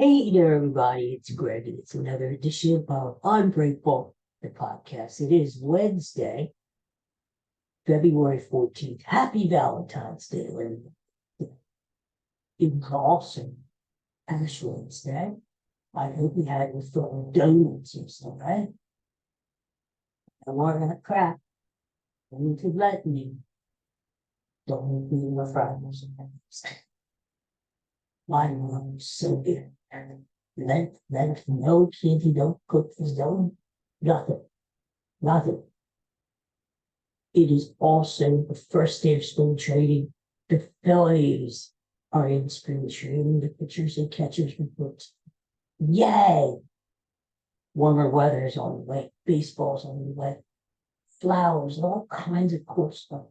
Hey there, everybody. It's Greg, and it's another edition of Unbreakable, the podcast. It is Wednesday, February 14th. Happy Valentine's Day, everyone. It was awesome Ash Wednesday. I hope you had your fill of donuts or something, right? And we're going to crack into let me. Don't make me my friends. My mom is so good. Let no kid who don't cook his own, nothing. It is also the first day of spring training. The Phillies are in spring training. The pitchers and catchers reports. Yay! Warmer weather is on the way. Baseball's on the way. Flowers and all kinds of cool stuff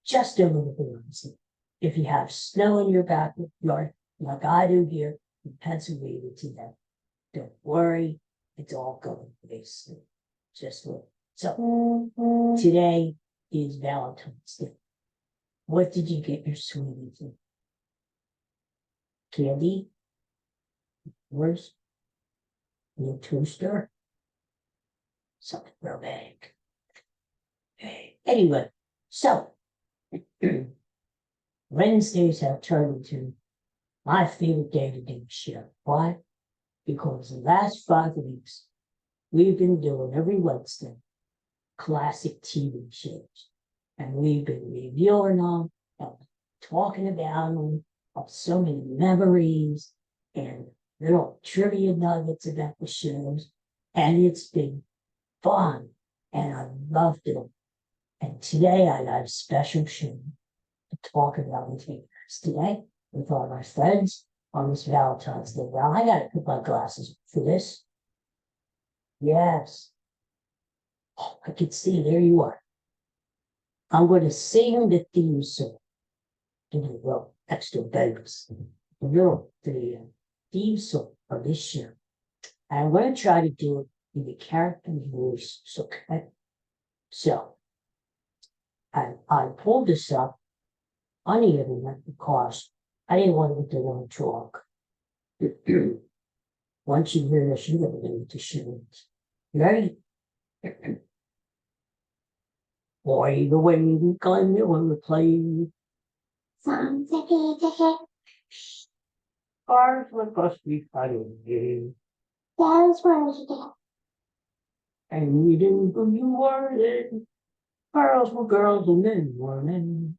just over the horizon. If you have snow in your backyard, like I do here in Pennsylvania today, don't worry, it's all going to waste. Just look. So today is Valentine's Day. What did you get your sweetie? Candy? Yours? Your toaster? Something romantic. Anyway, so Wednesdays have turned into my favorite day to do the show. Why? Because the last 5 weeks we've been doing every Wednesday classic TV shows. And we've been reviewing them and talking about them of so many memories and little trivia nuggets about the shows. And it's been fun. And I loved it. And today I got a special show to talk about with you guys today with all my friends on this Valentine's Day. Now I gotta put my glasses for this. Yes. Oh, I can see, there you are. I'm going to sing the theme song. Well, extra bonus. The theme song of this show. And I'm going to try to do it in the character's voice. Okay? So, I pulled this up on the internet because I didn't want to get the long talk. Once you hear this, you're going to need to shoot it. You ready? Boy, the way we climb it when we're playing. Cars with us be fighting. And we didn't know you were there. Girls were girls and men were men.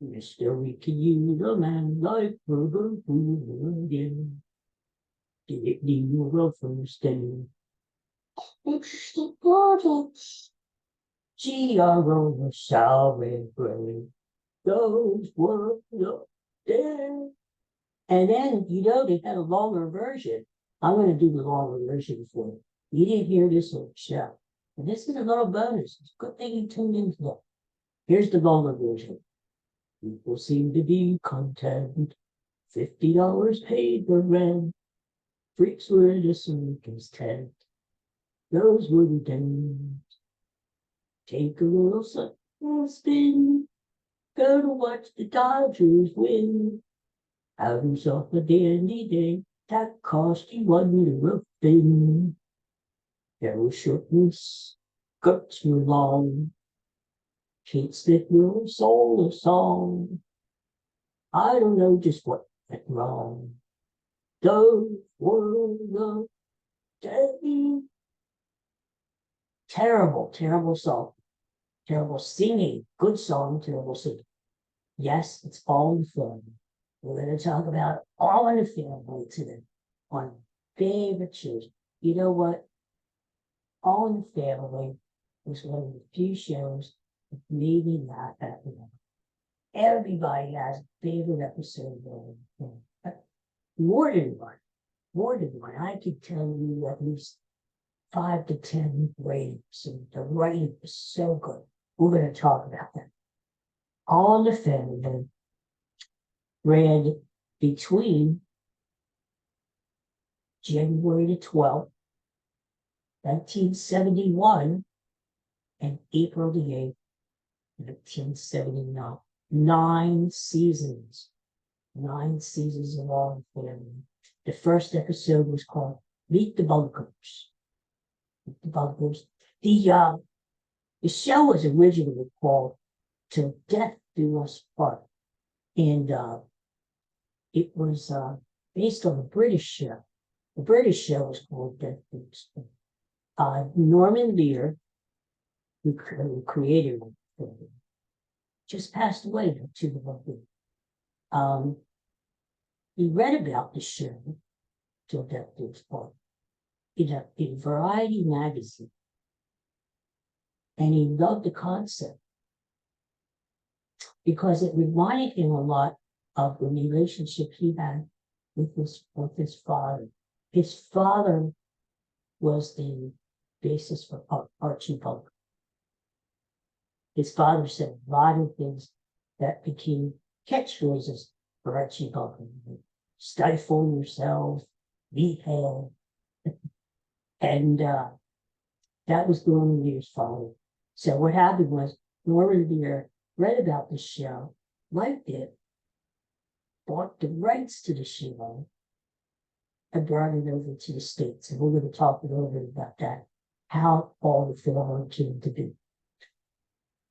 Mr. We can use a man like Burger Food again. Did it need your first day? G.R.O. was sour and gray. Those were the days. And then, they had a longer version. I'm going to do the longer version for you. You didn't hear this on the show. And this is a little bonus. It's a good thing you tuned into that. Here's the longer version. People seem to be content. $50 paid for rent. Freaks were the circus tent. Those were the days. Take a little spin. Go to watch the Dodgers win. Have yourself a dandy day. That cost you $1 little thing. There was shortness, skirts were long. Kids that will soul a song. I don't know just what went wrong. Those were the days. Terrible song. Terrible singing. Good song, terrible singing. Yes, it's all in the family. We're going to talk about all in the family today on favorite shows. You know what? All in the Family was one of the few shows that made me laugh at me. Everybody has a favorite episode of it. More than one. I could tell you at least 5 to 10 ratings, and the writing was so good. We're going to talk about that. All in the Family ran between January the 12th, 1971, and April the 8th, 1979. 9 seasons. 9 seasons of All in the Family. The first episode was called Meet the Bunkers. Meet the Bunkers. The show was originally called Till Death Do Us Part. And it was based on a British show. The British show was called Death Do Us Part. Norman Lear, who created it, just passed away not too long ago. He read about the show Till Death Do Us Part in a Variety magazine, and he loved the concept because it reminded him a lot of the relationship he had with his father. His father was the basis for Archie Bunker. His father said a lot of things that became catchphrases for Archie Bunker. Stifle yourself, be hell. And that was Norman Lear's father. So what happened was Norman Lear read about the show, liked it, bought the rights to the show, and brought it over to the States. And we're going to talk a little bit about that, how all the film came to be.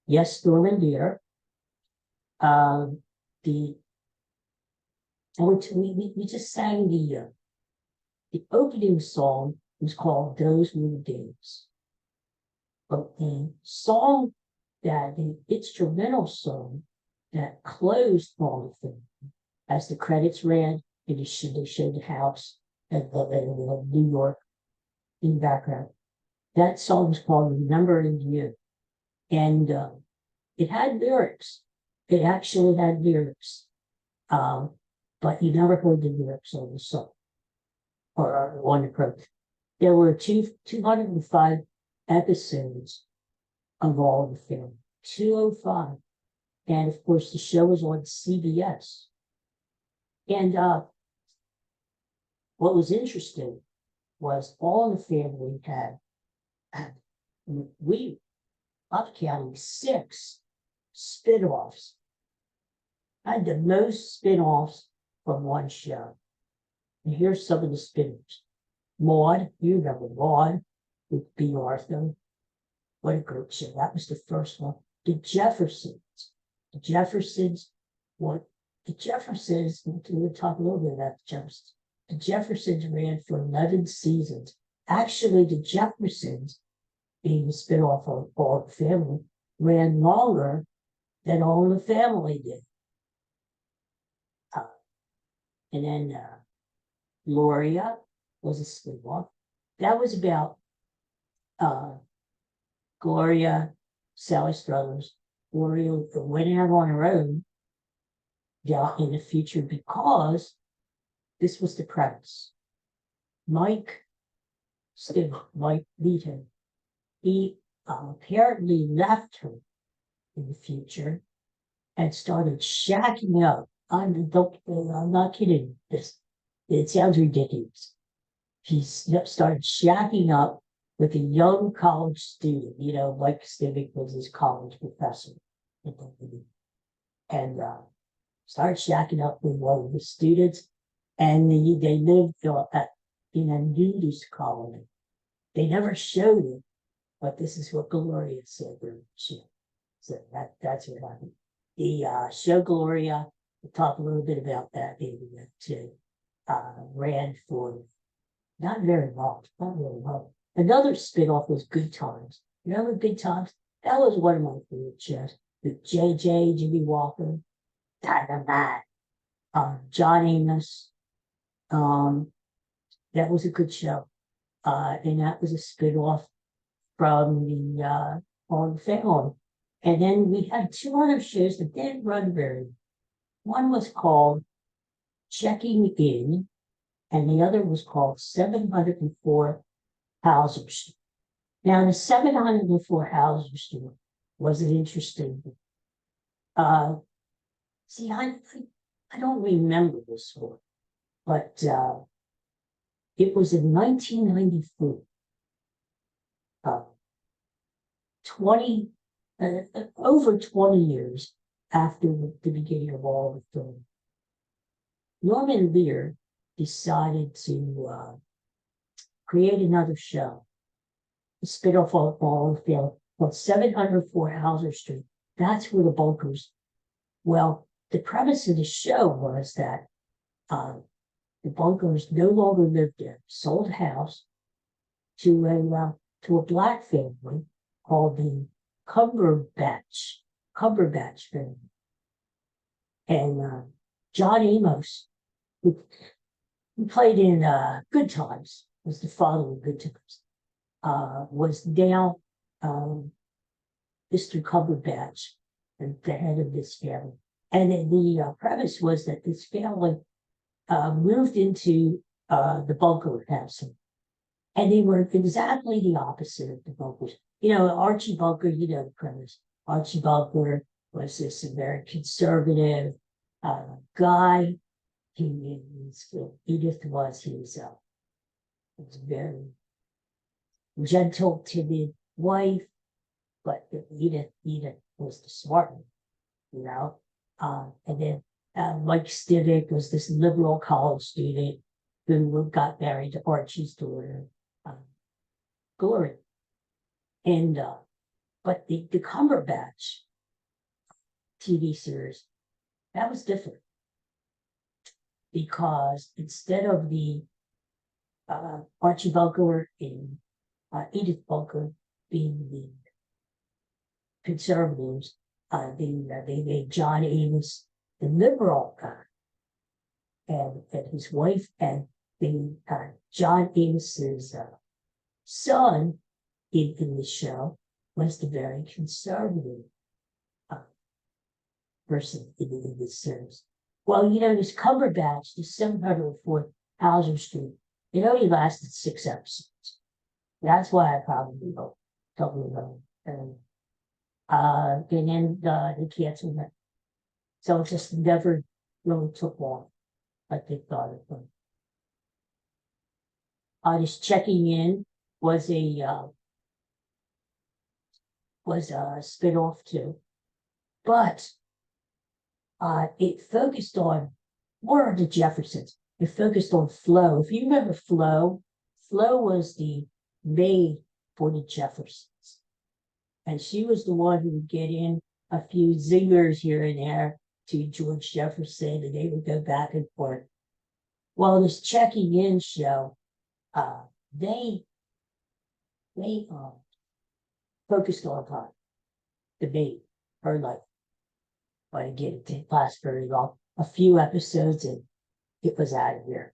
Yes, Norman Lear. We just sang the opening song was called Those Were the Days. But the instrumental song that closed all the film, as the credits ran, they showed the house and New York in the background. That song was called Remembering You. And it had lyrics. It actually had lyrics. But you never heard the lyrics on the song or on the program. There were 205 episodes of all the film. 205. And of course, the show was on CBS. And what was interesting was all the family had, up counting 6 spin-offs. I had the most spin-offs from one show. And here's some of the spin-offs. Maude, you remember Maude with B. Arthur. What a great show. That was the first one. The Jeffersons. We'll talk a little bit about the Jeffersons. The Jeffersons ran for 11 seasons. Actually, the Jeffersons, being a spin-off of All the Family, ran longer than All the Family did. And then Gloria was a spin-off. That was about Gloria, Sally Struthers. Gloria went out on her own in the future because this was the premise. Mike Beaton, he apparently left her in the future and started shacking up. I'm not kidding. It sounds ridiculous. He started shacking up with a young college student. Mike Stivic was his college professor. And started shacking up with one of the students. And they lived in a nudist colony. They never showed it, but this is what Gloria said during the show. So that's what happened. The show Gloria, we'll talk a little bit about that maybe too. Ran for not very long. Another spinoff was Good Times. Remember Good Times? That was one of my favorite shows. With JJ, Jimmy Walker, Dynamite, John Amos. That was a good show. And that was a spinoff from the All the Family. And then we had 2 other shows that didn't run very well. One was called Checking In, and the other was called 704 Hauser Street. Now, the 704 Hauser Street was an interesting one. See, I don't remember this one, but it was in 1994. 20 over 20 years after the beginning of all the film. Norman Lear decided to create another show, a spin-off of all the film called 704 Hauser Street. That's where the bunkers. Well, the premise of the show was that the bunkers no longer lived there, sold the house to a black family called the Cumberbatch family. And John Amos, who played in Good Times, was the father of Good Times, was now Mr. Cumberbatch, and the head of this family. And the premise was that this family moved into the bunker house, and they were exactly the opposite of the bunkers. Archie Bunker, the premise. Archie Bunker was this very conservative guy. Edith was his very gentle, timid wife, but Edith was the smart one, And then Mike Stivic was this liberal college student who got married to Archie's daughter, Glory. And but the Cumberbatch TV series, that was different, because instead of the Archie Bunker and Edith Bunker being the conservatives, they made John Amos the liberal guy, and his wife, and the John Amos's son in the show was the very conservative person in this series. Well, this Cumberbatch, the 704 Hauser Street, it only lasted 6 episodes. That's why I probably don't know. And then they canceled it. So it just never really took long, like they thought it would. This Checking In was a spin-off too, but it focused on more of the Jeffersons. It focused on Flo. If you remember Flo was the maid for the Jeffersons, and she was the one who would get in a few zingers here and there to George Jefferson, and they would go back and forth. Well, this Checking In show, they focused on her, the maid, her life. But again, it didn't last very long. A few episodes, and it was out of here.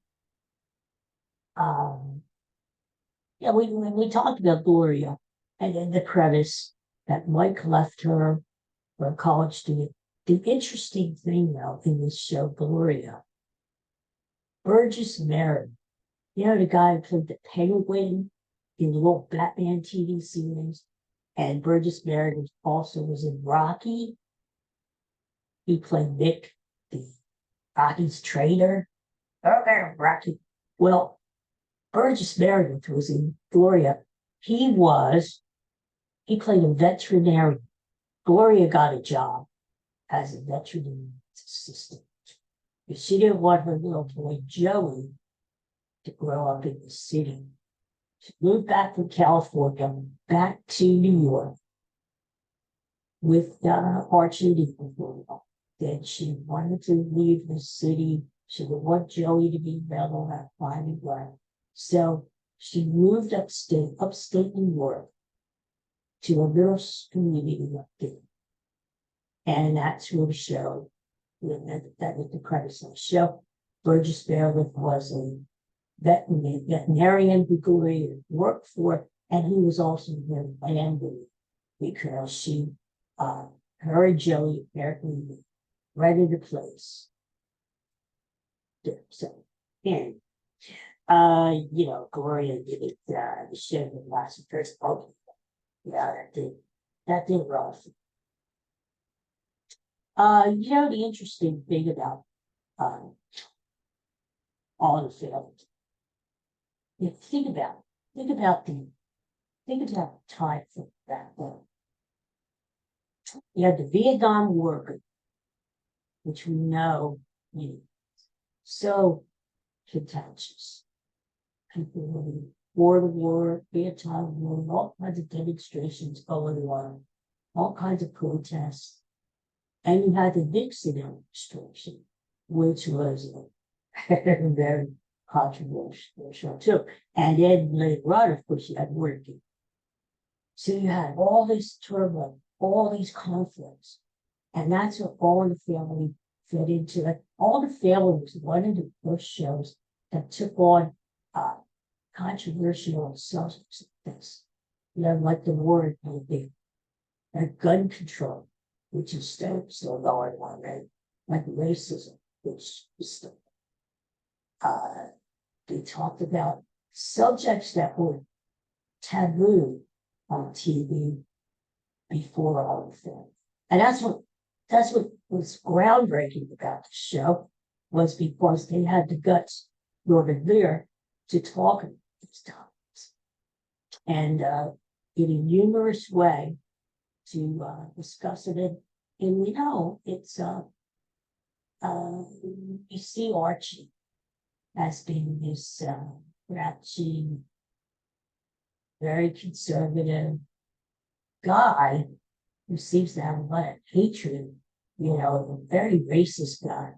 We talked about Gloria, and then the premise that Mike left her for a college student. The interesting thing, though, in this show, Gloria, Burgess Meredith, the guy who played the Penguin in the little Batman TV series, and Burgess Meredith also was in Rocky. He played Nick, the Rocky's trainer. Okay, Rocky. Well, Burgess Meredith was in Gloria. He played a veterinarian. Gloria got a job as a veterinary assistant. But she didn't want her little boy Joey to grow up in the city. She moved back from California, back to New York with Archie. Then she wanted to leave the city. She didn't want Joey to be mellow at finding ground. So she moved upstate New York, to a little community up there. And that's where the show, that was the premise of the show. Burgess Meredith was a veterinarian who Gloria worked for, and he was also very angry because her and Joey apparently rented a place. So, and Gloria did it, the show that lasted first. Okay, yeah, that did rough. The interesting thing about all the films, think about the time for that. You had the Vietnam War, which we know, so contentious. People were for the war, anti-war, all kinds of demonstrations going on, all kinds of protests. And you had the Nixon administration, which was very controversial too. And then later on, of course, you had Watergate. So you had all this turmoil, all these conflicts. And that's what All in the Family fit into it. All in the Family was one of the first shows that took on controversial subjects like this. You know, like the war and gun control, which is still going on, right? Like racism, which is still. They talked about subjects that were taboo on TV before All in the Family. And that's what was groundbreaking about the show, was because they had the guts over there to talk about these topics. And in a humorous way to discuss it. And you know, it's you see Archie as being this grouchy, very conservative guy who seems to have a lot of hatred, you know, a very racist guy.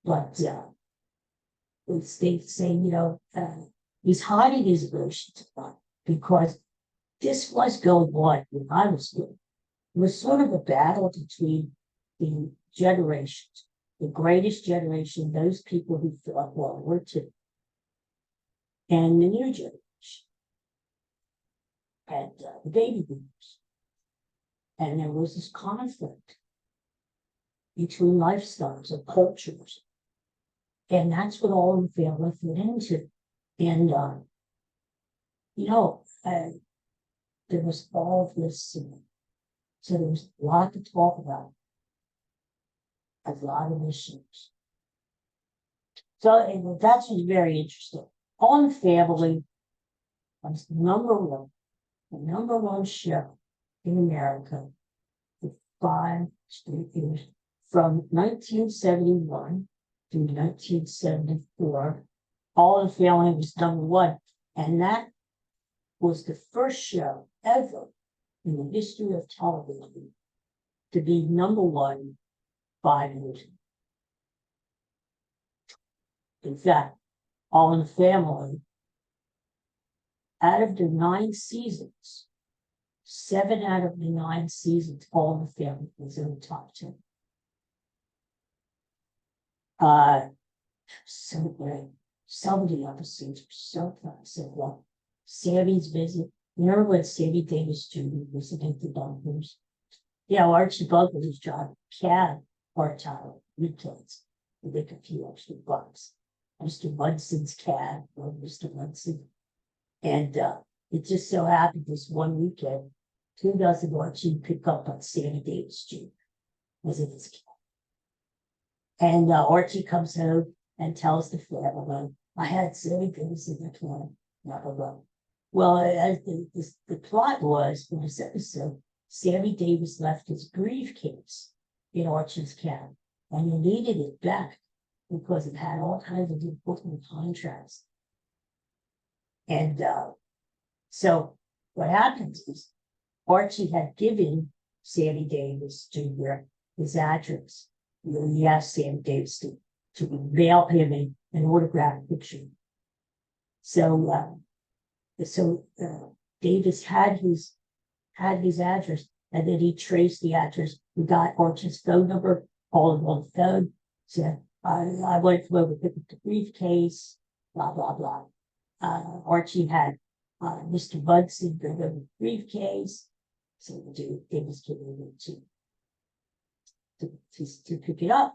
But they say, you know, he's hiding his emotions because this was going on when I was little. It was sort of a battle between the generations, the greatest generation, those people who fought World War II, and the new generation, and the baby boomers. And there was this conflict between lifestyles and cultures. And that's what All in the Family fit into. And, you know, there was all of this, so there was a lot to talk about, a lot of issues. So and that's what's very interesting. All in the Family was the number one show in America for 5 straight years, from 1971 to 1974. All in the Family was number one, and that was the first show ever in the history of television to be number one 5 years. In fact, All in the Family, out of the 9 seasons, 7 out of the 9 seasons, All in the Family was in the top 10. So great. Some of the episodes were so fun. So well, Sammy's visit. Remember when Sammy Davis Jr. visited the Bunkers? Yeah, Archie Bunker was driving a cab part-time weekends to make a few extra bucks. Mr. Munson's cab, or Mr. Munson. And it just so happened this one weekend, 2 dozen Archie pick up on Sammy Davis Jr. was in his cab. And Archie comes home and tells the family, I had Sammy Davis in the cab, blah, blah, blah. Well, as the plot was in this episode, Sammy Davis left his briefcase in Archie's cab, and he needed it back because it had all kinds of important contracts. And so what happens is Archie had given Sammy Davis Jr. his address. He asked Sammy Davis to mail him an autographed picture. So Davis had his address, and then he traced the address. He got Archie's phone number, called him on the phone, said, I wanted to come over to pick up the briefcase, blah, blah, blah. Archie had Mr. Munson bring over the briefcase, so Davis came over to pick it up.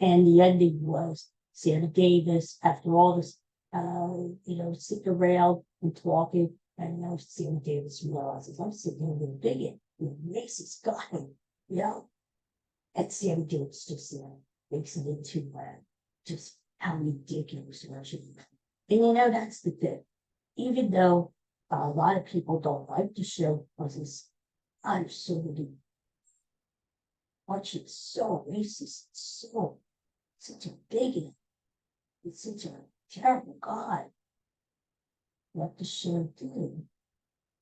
And the ending was Sammy Davis, after all this, sitting around and talking, and now Sammy Davis realizes I'm sitting here with a bigot, with a racist guy, and Sammy Davis just makes it into just how ridiculous Archie is. And that's the thing. Even though a lot of people don't like the show because I'm so many. Archie is so racist, so such a bigot. it's such a terrible guy. What the show did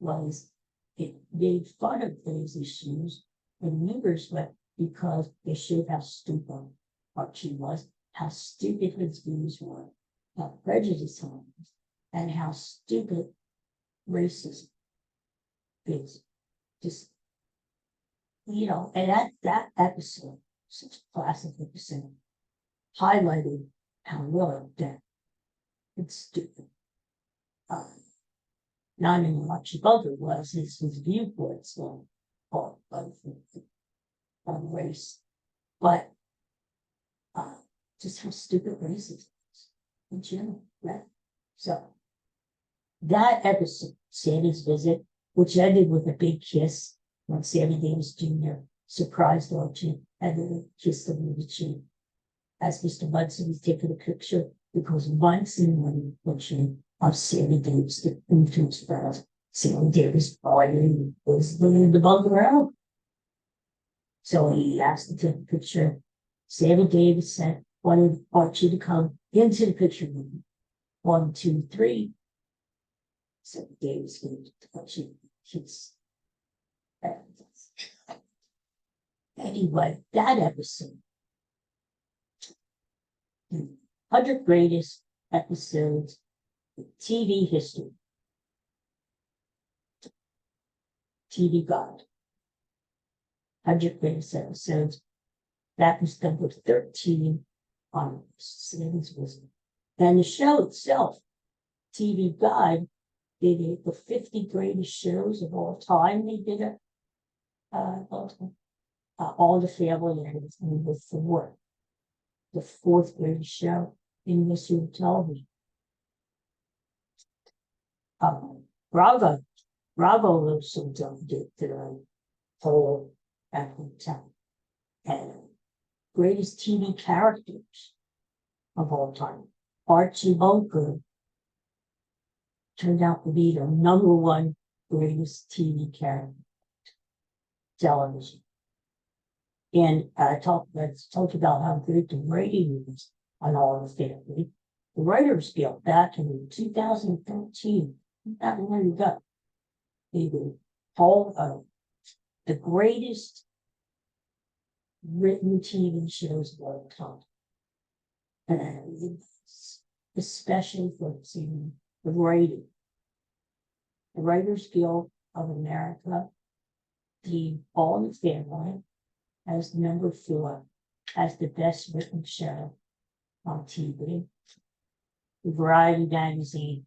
was it made fun of those issues in numbers, but because they showed how stupid Archie was, how stupid his views were, how prejudiced he was, and how stupid racism is. Just, and that episode, such a classic episode, highlighted how really dead and stupid not only Archie Bunker was, his viewpoints on race, but just how stupid racism is in general, right? So that episode, Sandy's visit, which ended with a big kiss when Sammy Davis Jr. surprised Archie and then kissed him on the cheek as Mr. Munson was taking a picture, because Munson wanted a picture of Sammy Davis to influence that. Sammy Davis probably was the bunker out. So he asked to take a picture. Sammy Davis wanted Archie to come into the picture room. 1, 2, 3. Sammy Davis gave Archie kiss. Anyway, that episode, the 100 greatest episodes in TV history. TV God. 100 greatest episodes. That was number 13 on Sandy's Visit. And the show itself, TV Guide, did it the 50 greatest shows of all time. They did it. All the Family, and it was number 4. The 4th greatest show in history of television. Bravo also did the whole at the time. And greatest TV characters of all time. Archie Bunker turned out to be the number 1 greatest TV character television. And I talked about how great the writing was on All the Family. The Writers Guild back in 2013, that one got they were all the greatest written TV shows of all time. And especially for seeing the writing. The Writers Guild of America, the All the Family, as number 4 as the best written show on TV. The Variety magazine,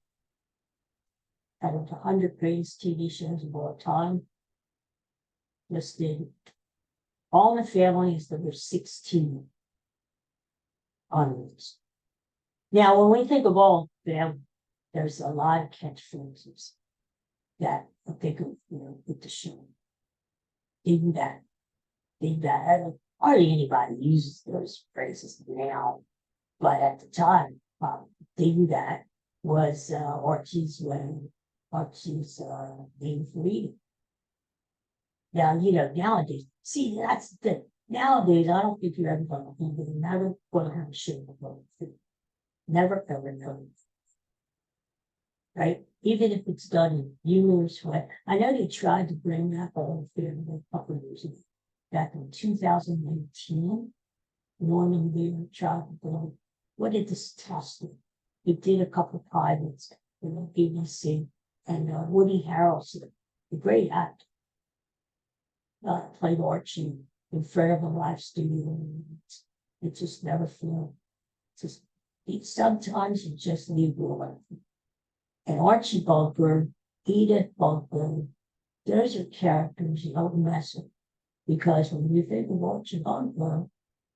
out of the 100 greatest TV shows of all time, listed All in the Family is number 16 on this. Now, when we think of All in the Family, there's a lot of catchphrases that I think of, with the show. Even that. Hardly anybody uses those phrases now, but at the time, that was Archie's name for eating. Now, nowadays, see, that's the thing. Nowadays, I don't think you're ever going to eat it. Never going to have a show about food. Never, ever know. Right? Even if it's done in humorous way. I know they tried to bring that All the Family a couple of years ago. Back in 2019, Norman Lear tried to bring. What did this test? He did a couple of pilots in the BBC, and Woody Harrelson, the great actor, played Archie in front of a live studio. It just never flew. Sometimes you just leave it alone. And Archie Bunker, Edith Bunker, those are characters you don't mess with. Because when you think of Archie Bunker,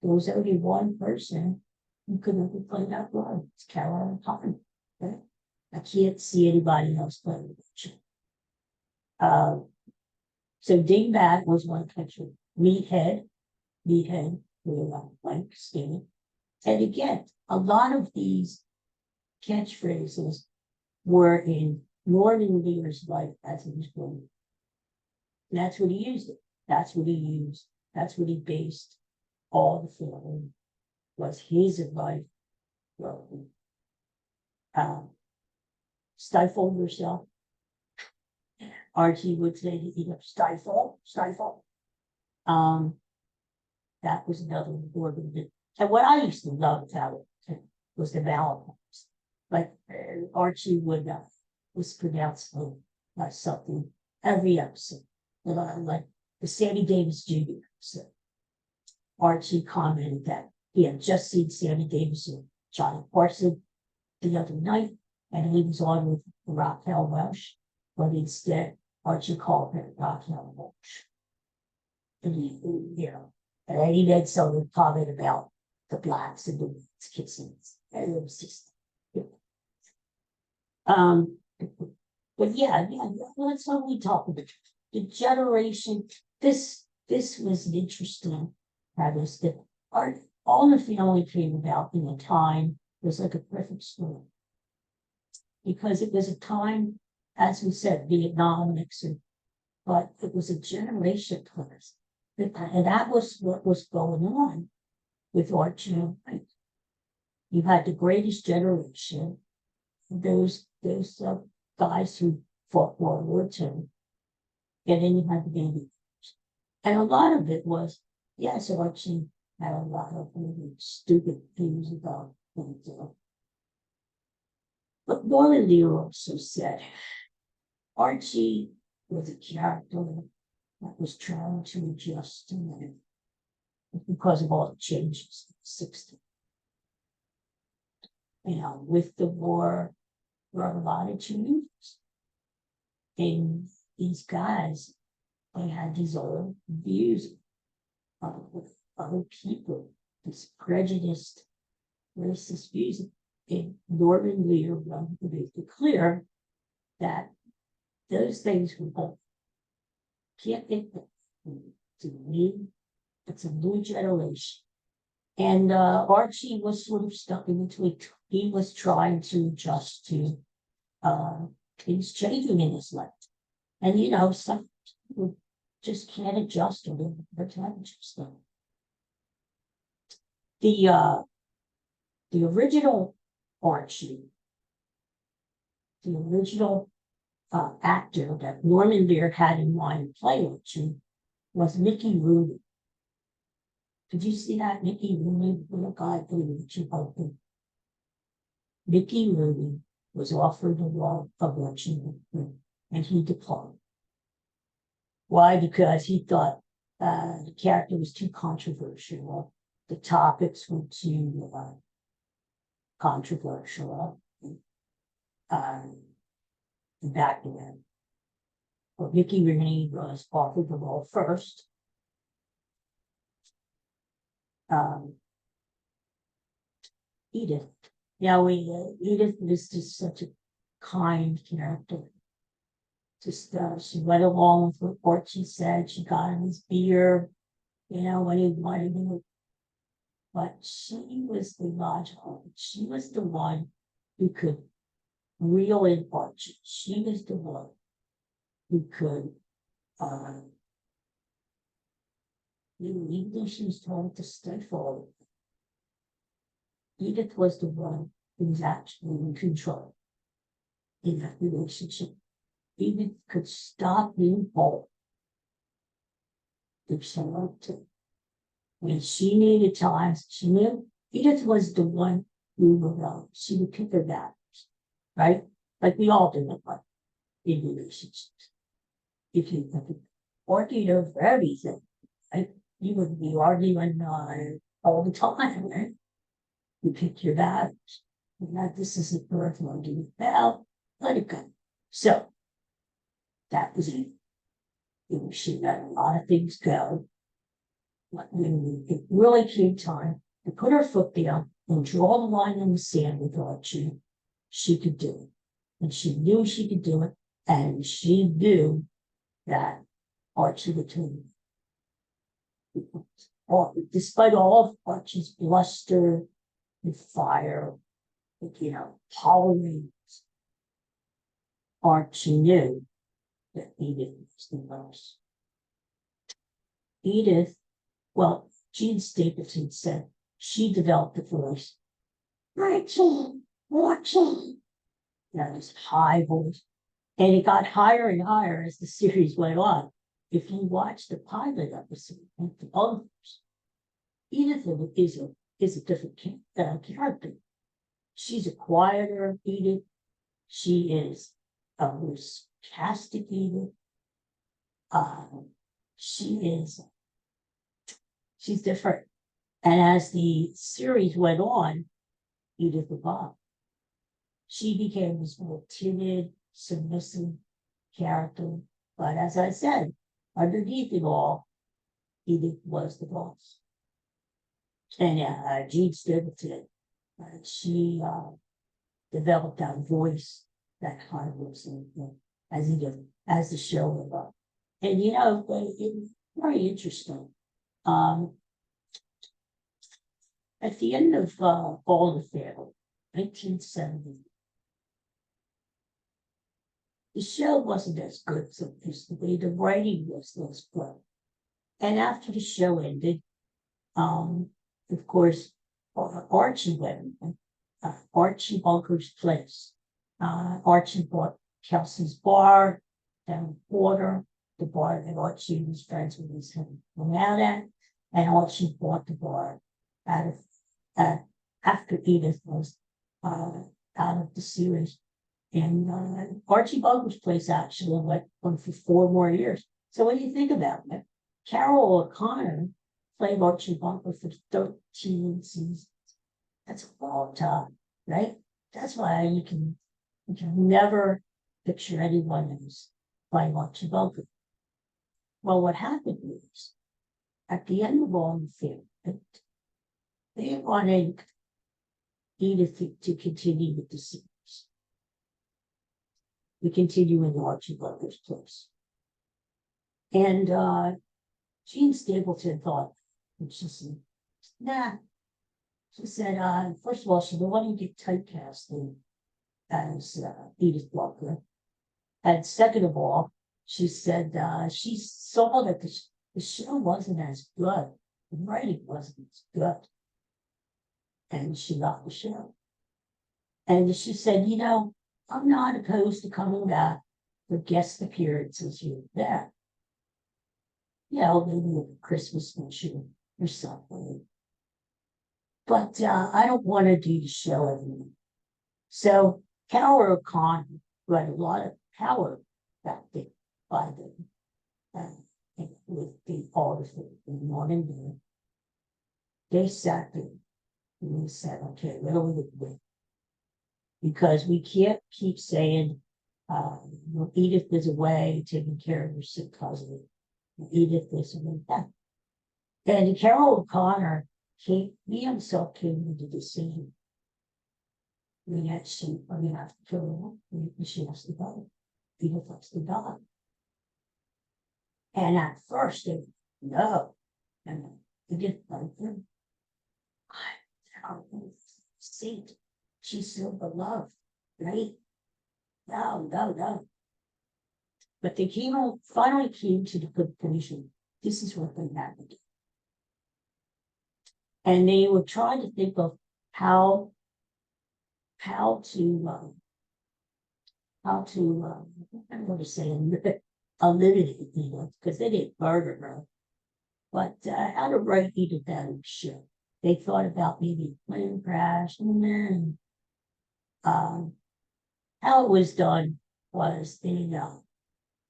there was only one person who could ever play that role. It's Caroline Pine. Right? I can't see anybody else playing Archie. So Dingbat was one picture. Meathead, with like skinny. And again, a lot of these catchphrases were in Norman Lear's life as he was growing. That's what he used it. That's what he used. That's what he based All the Family was his advice. Well, stifle yourself. Archie would say, stifle, stifle. That was another word. And what I used to love about it was the Valentines. Like Archie would was pronounced something every episode. Like the Sammy Davis Jr. episode. Archie commented that he had just seen Sammy Davis and Johnny Carson the other night, and he was on with Raquel Welch, but instead Archie called her Raquel Welch. And and then he made some comment about the blacks and the whites kissing, and it was just, but yeah, that's what we talk about. The generation. This was an interesting premise that all the family came about in a time. It was like a perfect storm because it was a time, as we said, Vietnam, Nixon, but it was a generation class, and that was what was going on with Archie and Mike. You had the greatest generation, those guys who fought World War II, and then you had the baby boomers. And a lot of it was, yes, Archie had a lot of really stupid things about things. But Norman Lear also said Archie was a character that was trying to adjust to life because of all the changes in the 60s. With the war, there were a lot of changes. And these guys, they had these old views with other people, this prejudiced, racist views. And Norman Lear wanted to make it clear that those things were both can't get to me. It's a new generation. And Archie was sort of stuck in between. He was trying to adjust to things changing in his life. And some people just can't adjust or they're trying to adjust them. The original Archie, the original actor that Norman Lear had in mind to play Archie was Mickey Rooney. Did you see that? Mickey Rooney, the little guy playing Richie Bolton. Mickey Rooney was offered the role of Archie, and he declined. Why? Because he thought the character was too controversial. The topics were too controversial. Back then. But Mickey Rooney was offered the role first. Edith. Edith was just such a kind character. Just she went along with what Archie said. She got him his beer, when he wanted to. But she was the logical. She was the one who could reel in Archie. She was the one who could, even though she was told to stifle it, Edith was the one who was actually in control in that relationship. Edith could stop being bold if she wanted to. When she needed times, she knew Edith was the one who would, she would pick her battles, right? Like we all do in relationships. If you argue for everything, right? You would be arguing all the time, right? You pick your battles. This isn't worth arguing about. Let it go. So that was it. She let a lot of things go. But when it really came time to put her foot down and draw the line in the sand with Archie, she could do it. And she knew she could do it. And she knew that Archie would turn. Despite all of Archie's bluster and fire, tolerance, Archie knew that Edith was the most. Edith, Gene Stapleton said she developed the voice. Rachel, Rachel, this high voice. And it got higher and higher as the series went on. If you watch the pilot episode of the others, Edith is a different character. She's a quieter Edith. She is a more sarcastic Edith. She's different. And as the series went on, Edith evolved. She became this more timid, submissive character. But as I said, underneath it all, Edith was the boss. And Jean Stapleton, she developed that voice, that high voice, as the show went on. And it's very interesting. At the end of All the Family, 1970, the show wasn't as good as it used to be. The writing was less good. And after the show ended, of course, Archie went, Archie Bunker's place. Archie bought Kelsey's bar down the border, the bar that Archie was friends with his him out at, and Archie bought the bar out of after Edith was out of the series. And Archie Bunker's place actually went on for 4 more years. So when you think about it, Carol O'Connor played Archie Bunker for 13 seasons. That's a long time, right? That's why you can never picture anyone else playing Archie Bunker. Well, what happened was, at the end of all the film, they wanted Edith to continue with the series. We continue in Archie Bunker's place. And Jean Stapleton thought, and she said, nah. She said, first of all, she didn't want to get typecast as Edith Bunker. And second of all, she said she saw that the show wasn't as good. The writing wasn't as good. And she got the show. And she said, I'm not opposed to coming back for guest appearances here and there. Maybe a Christmas special or something. But I don't want to do the show every week. So Carol O'Connor, who had a lot of power back then by then, with the author and Norman there, they sat there and they said, okay, what are we going to do? Because we can't keep saying, Edith is away taking care of her sick cousin. Edith this and that. And Carol O'Connor, he himself came to the decision. We're going to have to kill her. She has to go. Edith has to die. And at first, they no. And Edith like them. I see. She's so beloved, right? No. But they finally came to the conclusion, this is what they had to do. And they were trying to think of how to I'm going to say eliminate Edith, because they didn't murder her, but how to write Edith out of the show. They thought about maybe a plane crash, and then how it was done was they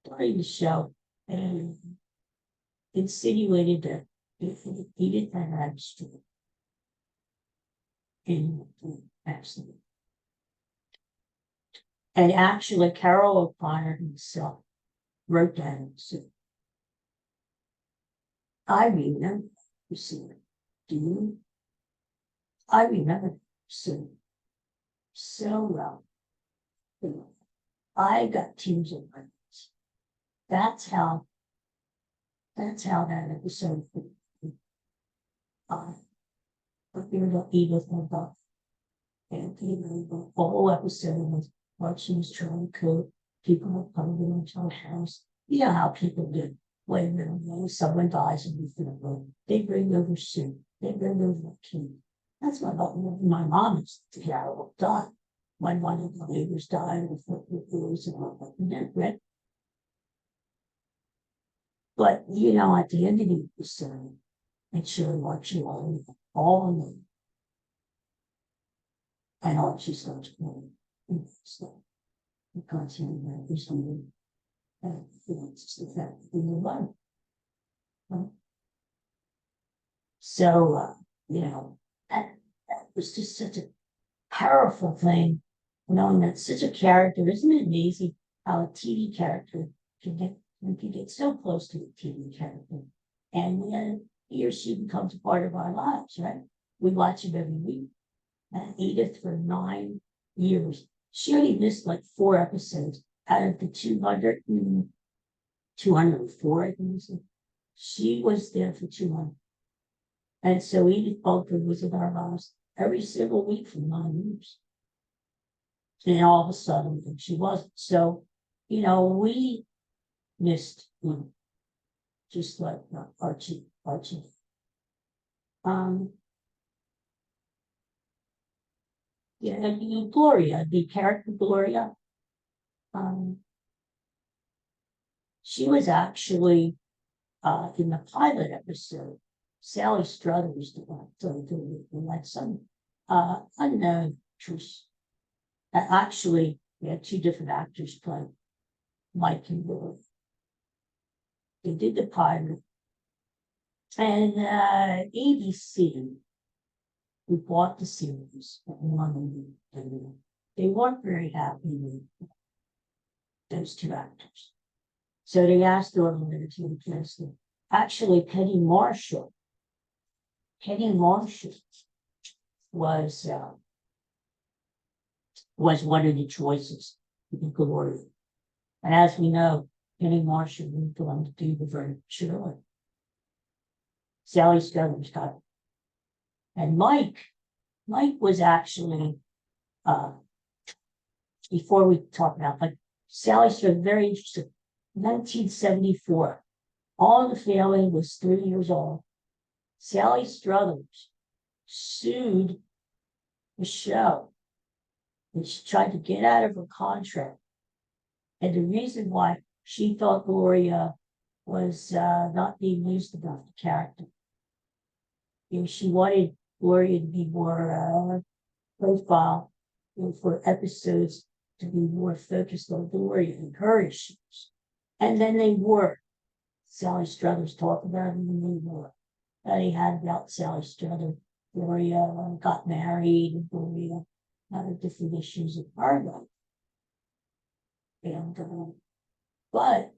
during the show and insinuated that Edith had a stroke in the accident. And actually, Carol O'Connor himself wrote that and said, I remember the scene. Do you? I remember the scene so well. I got tears in my eyes. That's how that episode appeared on Edith and Buff. And the whole episode was what she was trying to cook. People were coming into her house. You know how people do when someone dies in the family. They bring over soup. They bring over a key. That's what my mom used to get all the time. when one of the neighbors died with it was and then read. But you know, at the end of the episode, it showed Archie all in them. And Archie starts crying. Because he remembers something. And it's just the fact that we were alone. So, you know, that was just such a powerful thing, knowing that such a character, isn't it amazing how a TV character can get so close to a TV character, and then he or she becomes a part of our lives, right? We watch him every week. And Edith for 9 years, she only missed like 4 episodes out of the 204, I think. She was there for 200. And so Edith Bulger was in our lives every single week for 9 years. And all of a sudden, she wasn't. So, you know, we missed him, just like Archie. Yeah, and Gloria, the character Gloria, she was actually in the pilot episode. Sally Struthers, the one who had some unknown actress. Actually, we had 2 different actors play Mike and Gloria. They did the pilot, and ABC, who bought the series, and they weren't very happy with those 2 actors. So they asked Orlando to replace them. Actually, Penny Marshall was one of the choices to be Gloria. And as we know, Penny Marshall went on to do the very shortly. Sally Struthers got it. And Mike was actually, before we talk about, like Sally Struthers, very interesting. 1974, all the family was 3 years old. Sally Struthers sued the show, and she tried to get out of her contract. And the reason why she thought Gloria was not being used about the character, you know, she wanted Gloria to be more profile, you know, for episodes to be more focused on Gloria and her issues. And then they were. Sally Struthers talked about it, and they were. They had about Sally Struthers. Gloria got married, and Gloria had different issues in her life. And, but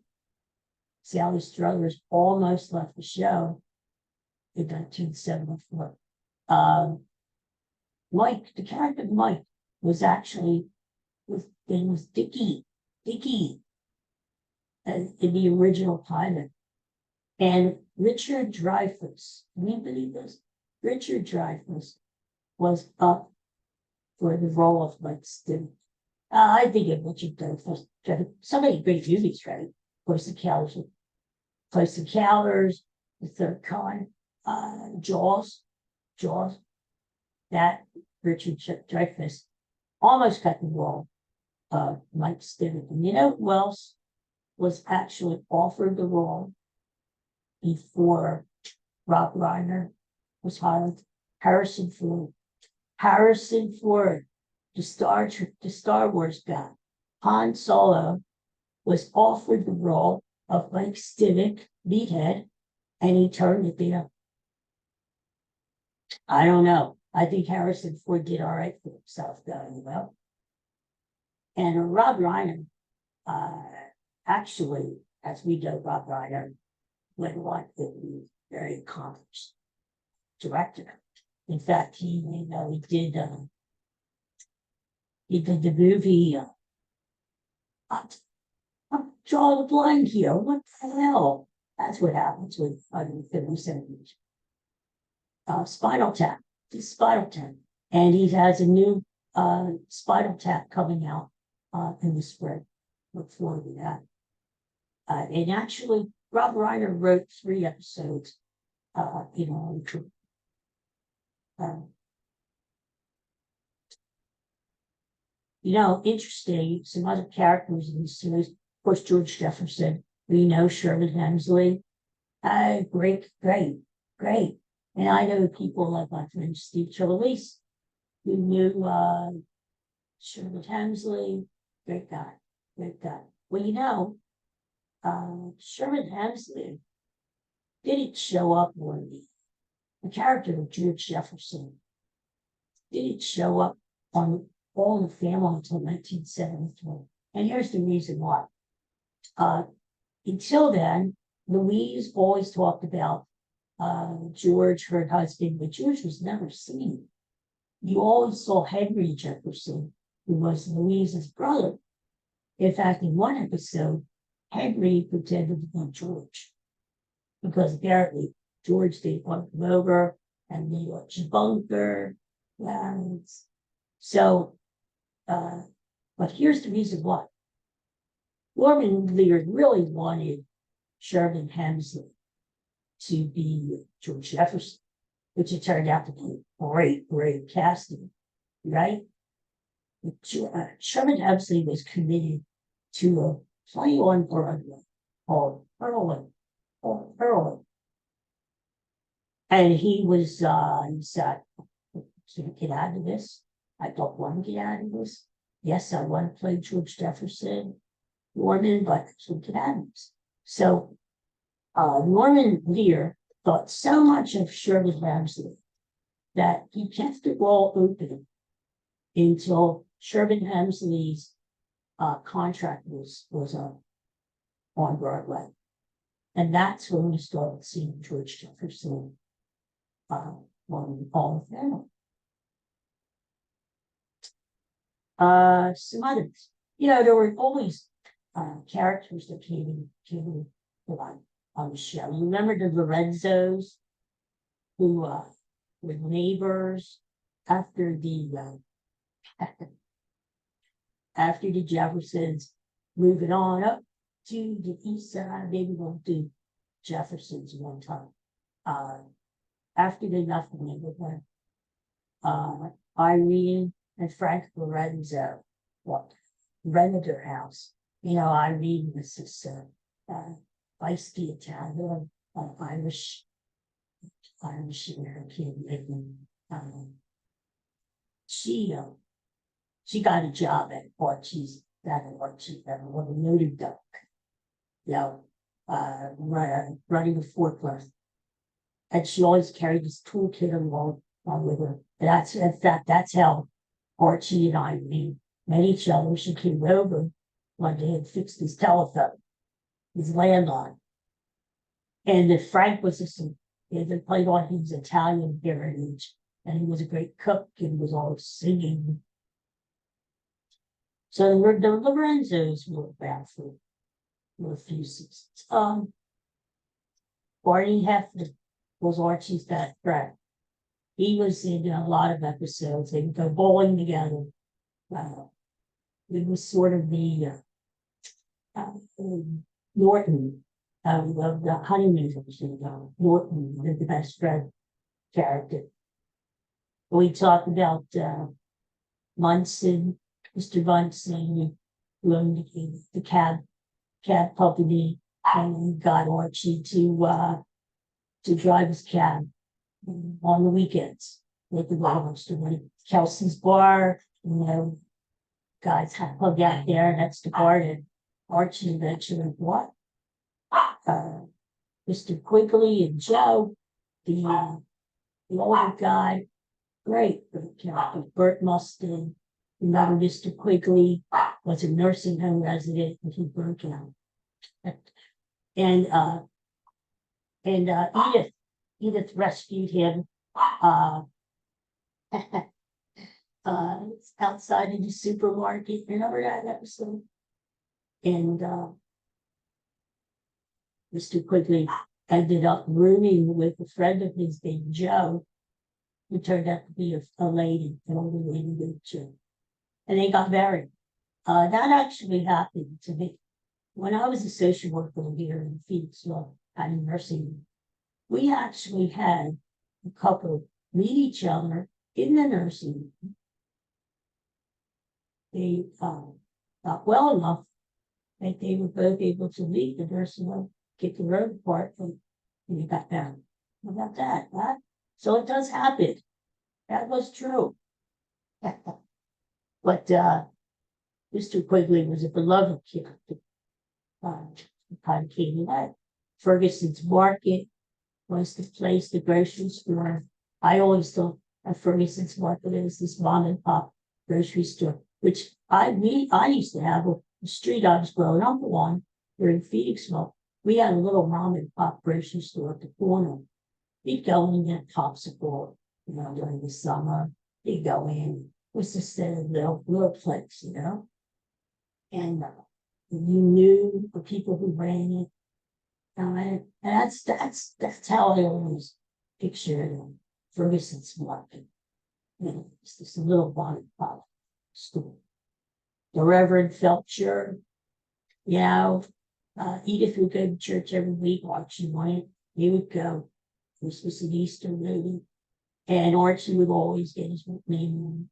Sally Struthers almost left the show in 1974. Mike, the character of Mike, was actually, his name was Dickie, in the original pilot. And Richard Dreyfuss, can you believe this? Richard Dreyfuss was up for the role of Mike Stimm. I think of Richard Dreyfuss, so many great movies, right? Close Encounters, The Third Kind, Jaws. That Richard Dreyfuss almost got the role of Mike Stimm. And you know who else was actually offered the role before Rob Reiner was hired? Harrison Ford. The Star Wars guy. Han Solo was offered the role of Mike Stimm, meathead, and he turned it down. I don't know. I think Harrison Ford did all right for himself, though, you know. And Rob Reiner, actually, as we know, Rob Reiner went on to be very accomplished director. In fact, he did the movie. I'm drawing a blank here. What the hell? That's what happens with 157 Spinal Tap. Spinal Tap, and he has a new Spinal Tap coming out in the spring. Look forward to that. And actually, Rob Reiner wrote 3 episodes. You know, Interesting, some other characters in the series, of course, George Jefferson, we know Sherman Hemsley. Great, great, great. And I know people like my friend Steve Trelease, who knew Sherman Hemsley. Great guy, great guy. Well, Sherman Hemsley didn't show up on the character of George Jefferson didn't show up on All in the Family until 1973. And here's the reason why. Until then, Louise always talked about George, her husband, but George was never seen. You always saw Henry Jefferson, who was Louise's brother. In fact, in one episode, Henry pretended to be George because apparently George didn't want to come over and they were bunker. And so, but here's the reason why. Norman Lear really wanted Sherman Hemsley to be George Jefferson, which it turned out to be great, great casting, right? Sherman Hemsley was committed to a play on Broadway called Early. And he said, can't get out of this. I don't want to get out of this. Yes, I want to play George Jefferson, Norman, but I can't get out of this. So Norman Lear thought so much of Sherman Hemsley that he kept the role open until Sherman Hemsley's contract was up on Broadway. And that's when we started seeing George Jefferson on All the Family. Some others. There were always characters that came on the show. You remember the Lorenzos, who were neighbors after the Jeffersons, moving on up to the east side. Maybe we'll do Jeffersons one time. After they left the neighborhood, Irene and Frank Lorenzo rented their house. Irene was this feisty Italian, Irish American. She got a job at Archie's, with a loaded duck. Running a forklift, and she always carried this toolkit along with her. And that's how Archie and I met each other. She came over one day and fixed his telephone, his landline. And if Frank was he had played on his Italian heritage, and he was a great cook and was always singing. So the Lorenzos were around for a few seasons. Barney Hefner was Archie's best friend. He was in a lot of episodes. They would go bowling together. It was sort of the Norton of the Honeymooners. Norton, the best friend character. We talked about Munson, Mr. Munson, who owned the cab company, and got Archie to drive his cab on the weekends. With the to Kelsey's bar, guys hung out there next to Garden. Archie eventually what? Mr. Quigley and Joe, the older guy, great character. Bert Mustang. Remember Mr. Quigley was a nursing home resident and he broke out. And Edith rescued him outside of the supermarket. Remember that episode? And Mr. Quigley ended up rooming with a friend of his named Joe, who turned out to be a lady, an older lady named Joe. And they got married. That actually happened to me. When I was a social worker here in Phoenixville at a nursing home, we actually had a couple meet each other in the nursing home. they got well enough that they were both able to leave the nursing home, get the road apart, and they got married. How about that? Huh? So it does happen. That was true. But Mr. Quigley was a beloved character. Kind of came in that. Ferguson's Market was the place, the grocery store. I always thought of Ferguson's Market as this mom and pop grocery store, which I used to have the street I was growing up on here in Phoenixville. We had a little mom and pop grocery store at the corner. We'd go in and get popsicle, during the summer. We'd go in. It was just a little place, and you knew the people who ran it. And that's how I always pictured Ferguson's Market. It's just a little bonnet pop store. The Reverend Felcher, Edith would go to church every week, Archie went. He would go. This was an Easter movie. And Archie would always get his name on.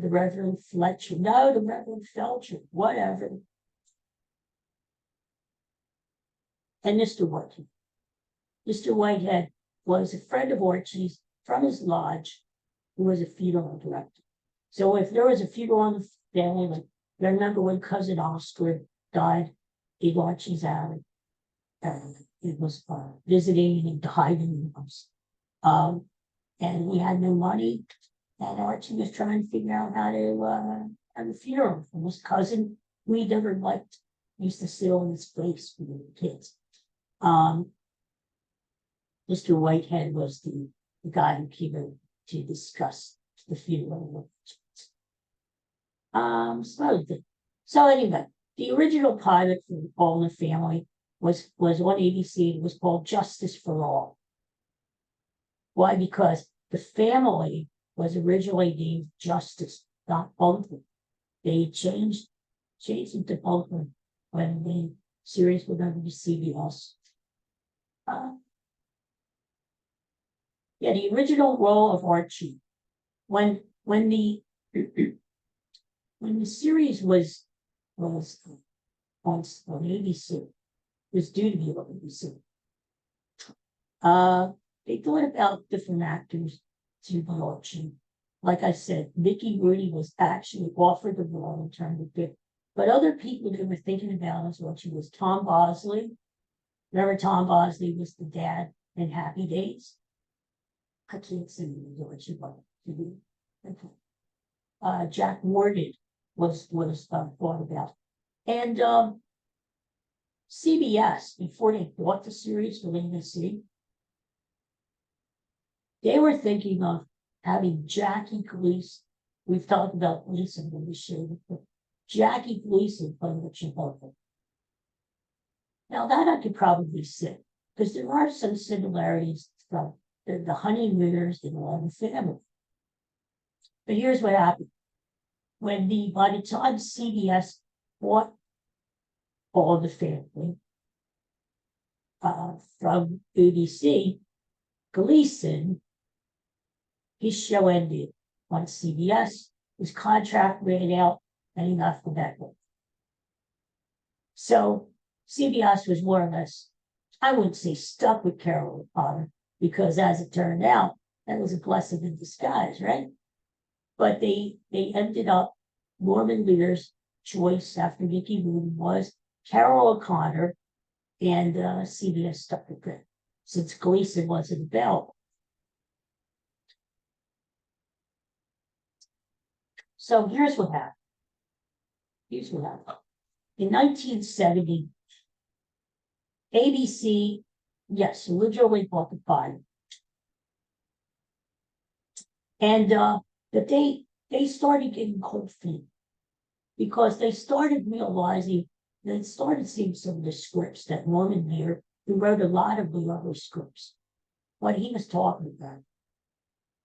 The Reverend Fletcher. No, the Reverend Felcher, whatever. And Mr. Whitehead. Mr. Whitehead was a friend of Archie's from his lodge, who was a funeral director. So if there was a funeral in the family, like I remember when cousin Oscar died, he Archie's out. It was visiting, and he died in the house. And he had no money, and Archie was trying to figure out how to have a funeral for his cousin, who he never liked. He used to sit on his face with the kids. Mr. Whitehead was the guy who came in to discuss the funeral. So anyway, the original pilot for All in the Family was on ABC. It was called Justice for All. Why? Because the family was originally named Justice, not Bunker. They changed it to Bunker when the series went over to CBS. The original role of Archie, when the series was on ABC, was due to be on ABC. They thought about different actors to be Archie. Like I said, Mickey Rooney was actually offered the role in terms of it, but other people they were thinking about as Archie was Tom Bosley. Remember, Tom Bosley was the dad in Happy Days. I can't say the Archie, but Jack Morgan was thought about, and CBS, before they bought the series for ABC, they were thinking of having Jackie Gleason. We've talked about Gleason in the show, but Jackie Gleason playing Richard Bunker. Now that I could probably see, because there are some similarities from the Honeymooners and All in the Family. But here's what happened. By the time CBS bought All in the Family from ABC, Gleason, his show ended on CBS, his contract ran out, and he left the network. So CBS was more or less, I wouldn't say stuck with Carol O'Connor, because as it turned out, that was a blessing in disguise, right? But they ended up, Norman Lear's choice after Mickey Rooney was Carol O'Connor, and CBS stuck with it, since Gleason wasn't available. So here's what happened. In 1970, ABC, yes, originally bought the pilot. And but they started getting cold feet, because they started realizing, they started seeing some of the scripts that Norman Lear, who wrote a lot of the other scripts, what he was talking about.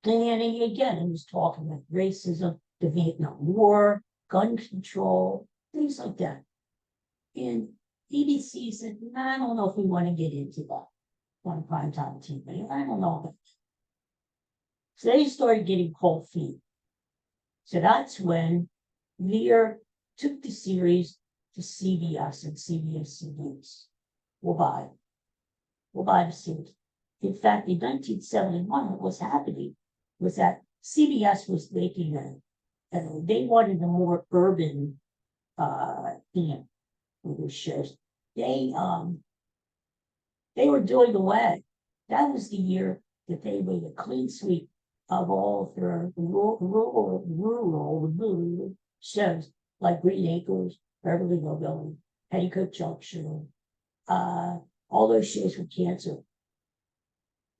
And again, he was talking about racism, the Vietnam War, gun control, things like that. And BBC said, I don't know if we want to get into that on primetime TV. I don't know about that. So they started getting cold feet. So that's when Lear took the series to CBS and CBS CDs. We'll buy it. We'll buy the series. In fact, in 1971, what was happening was that CBS was making they wanted a more urban theme for their shows. They were doing away. That was the year that they made a clean sweep of all of their rural shows like Green Acres, Beverly Hillbillies, Petticoat Junction. All those shows were canceled.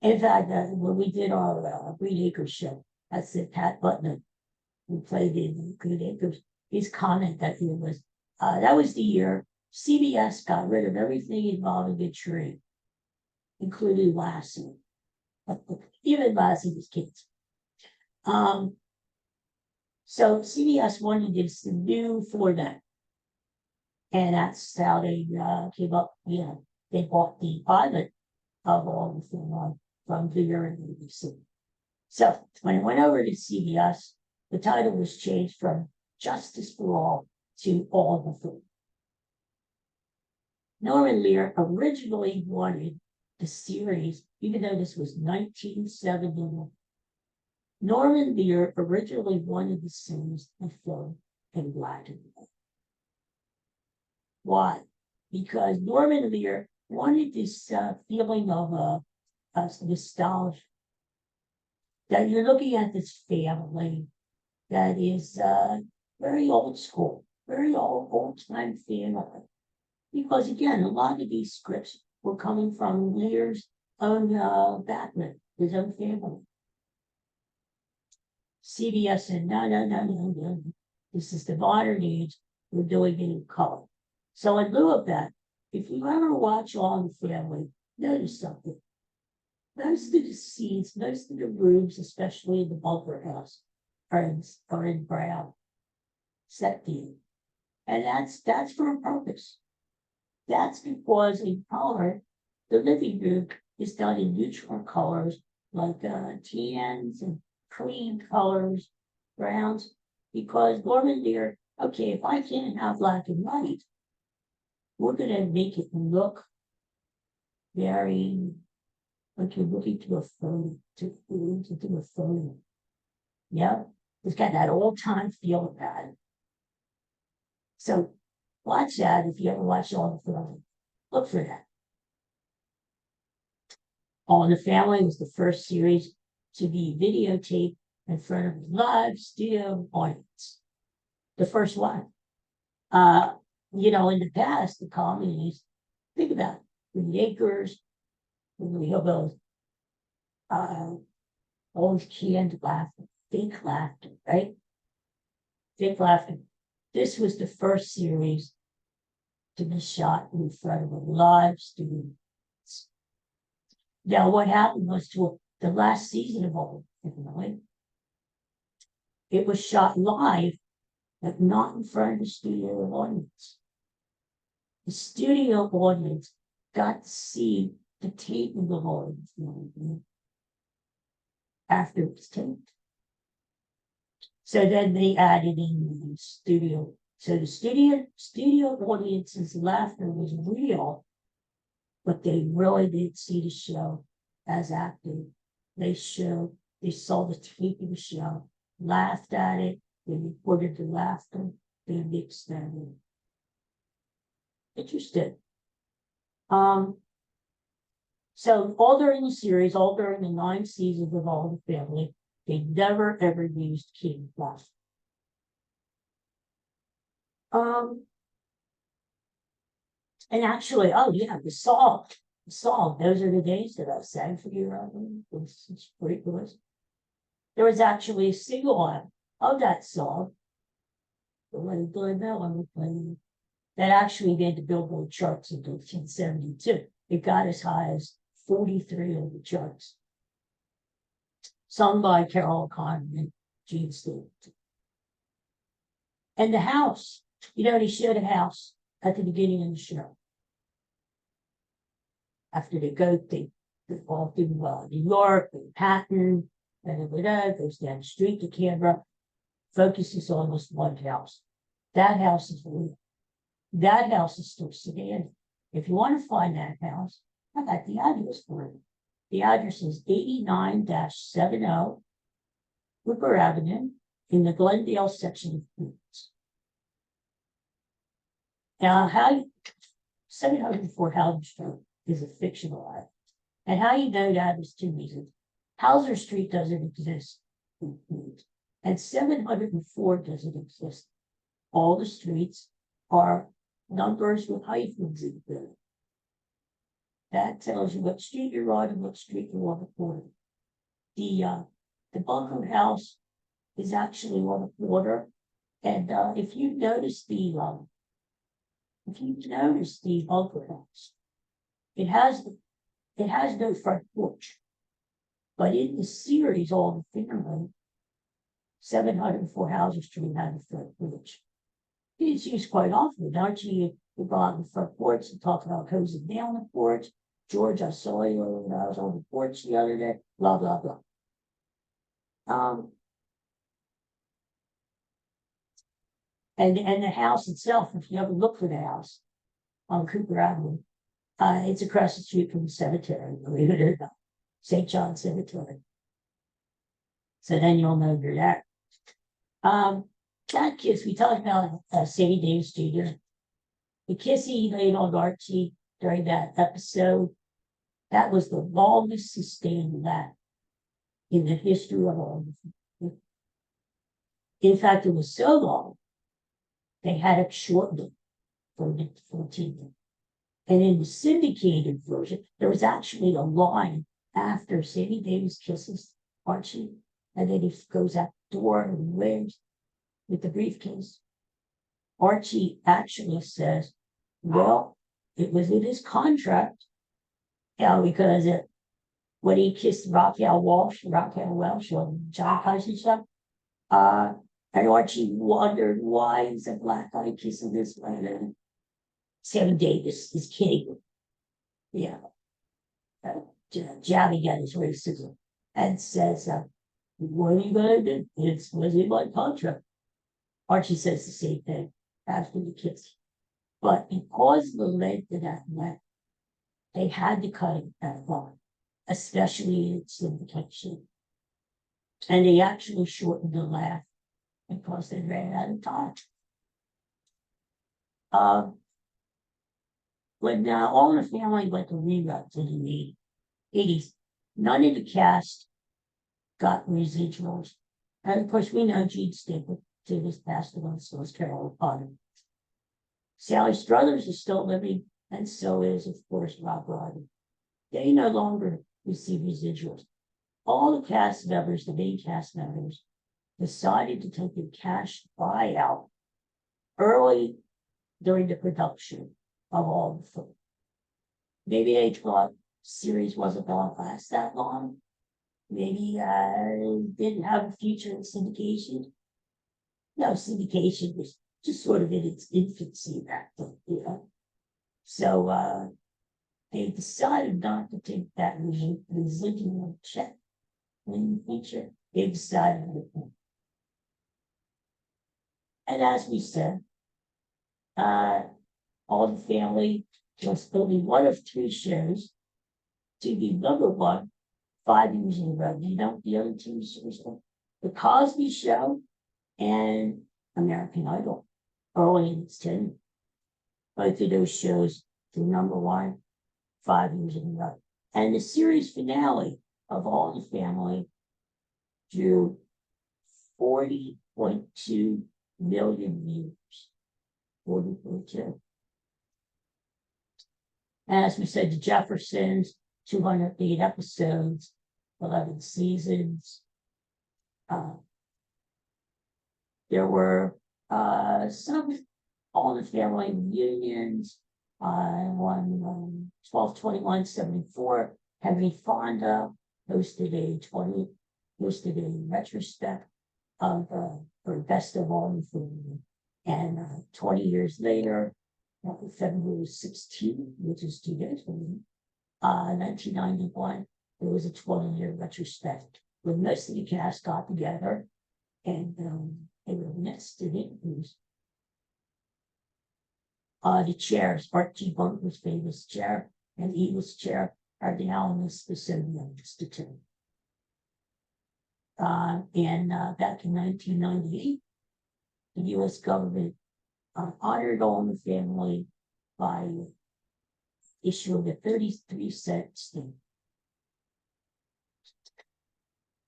In fact, when we did our Green Acres show, that's the Pat Button who played in Green Acres. His comment that year was, that was the year CBS got rid of everything involving a tree, including Lassie. Even Lassie was kids. So CBS wanted this new format. And that's how they came up, they bought the pilot of all the film from Lear and ABC. So when it went over to CBS, the title was changed from Justice for All to All the Film. Norman Lear originally wanted the series, even though this was 1971. Norman Lear originally wanted the series to film in black and white. Why? Because Norman Lear wanted this feeling of nostalgia. That you're looking at this family that is very old school, very old-time family. Because again, a lot of these scripts were coming from Lear's own Batman, his own family. CBS said, no. This is the modern age. We're doing it in color. So in lieu of that, if you ever watch All in the Family, notice something. Most of the scenes, most of the rooms, especially in the Bunker House, are in brown set theme. And that's for a purpose. That's because in color, the living room is done in neutral colors like tans and cream colors, browns, because Norman Lear, okay, if I can't have black and white, we're going to make it look very like you're looking to a photo, to a photo. Yeah, it's got that old-time feel about it. So watch that if you ever watch All in the Family. Look for that. All in the Family was the first series to be videotaped in front of a live studio audience. The first one. In the past, the comedies, think about it, Green Acres, Beverly Hillbillies, always canned laughter, fake laughter, right? Fake laughter. This was the first series to be shot in front of a live studio. Now, what happened was to the last season of All in the Family, it was shot live, but not in front of the studio audience. The studio audience got to see the taping of All in the Family after it was taped. So then they added in the studio. So the studio audience's laughter was real, but they really didn't see the show as acting. They saw the tape of the show, laughed at it, they recorded the laughter, they mixed that in. Interesting. So all during the series, all during the 9 seasons of All in the Family, they never ever used King laughter. And actually, the song, those are the days that I sang for you. It's pretty good. There was actually a single of that song, that actually made the Billboard charts in 1972. It got as high as 43 on the charts. Sung by Carol O'Connor and Gene Stewart. And the house, they showed a house at the beginning of the show. After they go all through New York, and Manhattan, and goes down the street to Canberra, focuses on this one house. That house is real. That house is still standing. If you want to find that house, I got the address for it. The address is 89-70 Whipper Avenue in the Glendale section of Queens. Now, 704 Hauser Street is a fictional address. And how you know that is two reasons. Hauser Street doesn't exist in Queens, and 704 doesn't exist. All the streets are numbers with hyphens in them. That tells you what street you're on and what street you're on the corner. The bunker house is actually on the corner, and if you notice the bunker house, it has no front porch, but in the series all the family, 704 Hauser Street had a front porch. It's used quite often, don't you? You go out on the front porch and talk about hosing down the porch. George, I saw you when I was on the porch the other day, blah, blah, blah. And the house itself, if you ever look for the house on Cooper Avenue, it's across the street from the cemetery, believe it or not, St. John Cemetery. So then you'll know you're there. That kiss, we talked about Sammy Davis Jr. The kiss he laid on Archie during that episode, that was the longest sustained laugh in the history of all. In fact, it was so long, they had it shortened for 14. And in the syndicated version, there was actually a line after Sammy Davis kisses Archie, and then he goes out the door and waves with the briefcase. Archie actually says, well, it was in his contract, because when he kissed Raquel Welch on John Tyson show, and Archie wondered why is a black guy kissing this man, and Sammy Davis is kidding. Yeah. Jabbing at his racism and says, what are you going to do? It was in my contract. Archie says the same thing after the kiss. But because of the length of that neck, they had to cut it that long, especially in syndication. And they actually shortened the laugh because they ran out of time. When All in the Family went to reruns in the 80s, none of the cast got residuals. And of course, we know Gene Stapleton was passed away, so is Carol Potter. Sally Struthers is still living, and so is, of course, Rob Brydon. They no longer receive residuals. All the cast members, the main cast members, decided to take a cash buyout early during the production of all the film. Maybe they thought series wasn't going to last that long. Maybe didn't have a future in syndication. No, syndication was just sort of in its infancy back then, So they decided not to take that residual check in the future. They decided to. And as we said, All the Family was only one of 3 shows to be number 1 5 years in a row. You know the other 2 shows? The Cosby Show and American Idol, early in its tenure. Both of those shows to number 1 5 years in a row. And the series finale of All the Family drew 40.2 million views. 40.2. As we said, the Jeffersons, 208 episodes, 11 seasons. There were some All in the Family reunions. 12/21/74, Henry Fonda hosted a retrospect of for Best of All in the Family. And 20 years later, February 16, which is 2 days from me, 1991, there was a 20-year retrospect where most of the cast got together and they were missed in interviews. The chairs, Archie Bunker's famous chair and Eagle's chair, are now in the Smithsonian Institute. And back in 1998, the U.S. government honored all in the family by issuing a 33-cent stamp.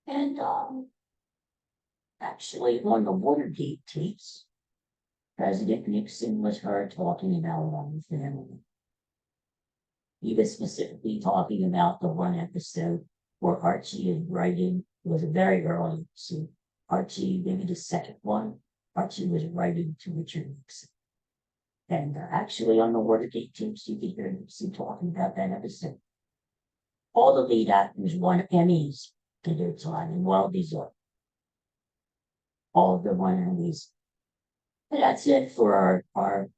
And actually, on the Watergate tapes, President Nixon was heard talking about All in the Family. He was specifically talking about the one episode where Archie is writing. It was a very early episode. Archie, maybe the second one, Archie was writing to Richard Nixon. And actually, on the Watergate tapes, you can hear Nixon talking about that episode. All the lead actors won Emmys to their time, and well deserved. All of them won Emmys. And that's it for our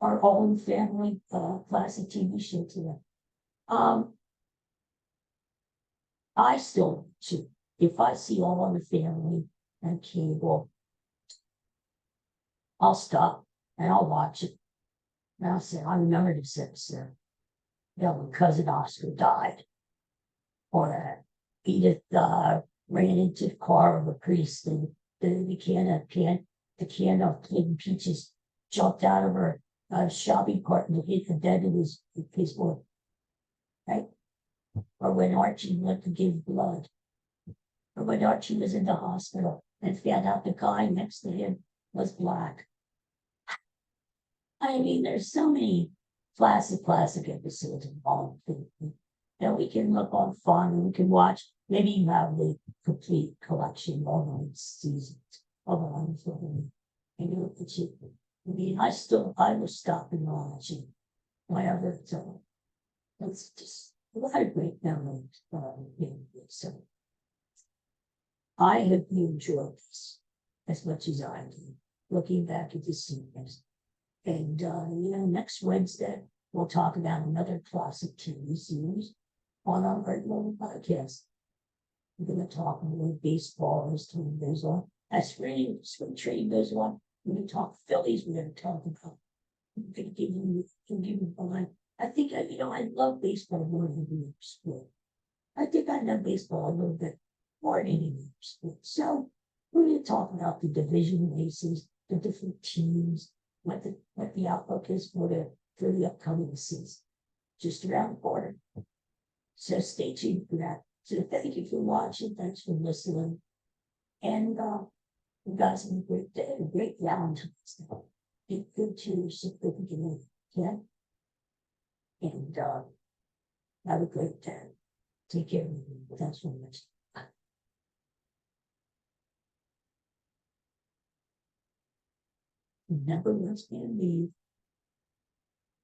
All in the Family classic TV show today. I still too. If I see All in the Family and cable, I'll stop and I'll watch it. And I'll say, I remember this episode. You know, when cousin Oscar died, or Edith ran into the car of a priest, and the can of Clean Peaches jumped out of her shopping cart and hit the dead of his boy. Right? Or when Archie went to give blood. Or when Archie was in the hospital and found out the guy next to him was black. I mean, there's so many classic episodes involved that we can look on fun and we can watch. Maybe you have the complete collection of all the seasons of All in the Family. And you look at it. I mean, I was stopping watching whenever it's on. It's just a lot of great memories. So I hope you enjoyed this as much as I did, looking back at the scenes. And, next Wednesday, we'll talk about another classic TV series on our Unbreakable podcast. We're going to talk about baseball as time goes on. As spring training goes on, we're going to talk Phillies. We're going to talk about. I'm going to give you mine. I think I love baseball more than any other sport. I think I love baseball a little bit more than any other sport. So we're going to talk about the division races, the different teams, what the outlook is for the upcoming season, just around the corner. So stay tuned for that. So thank you for watching. Thanks for listening. And you guys have a great day, a great Valentine's Day. Be good to yourself at the beginning, okay? And have a great day. Take care of you. Thanks very much. Never once can leave.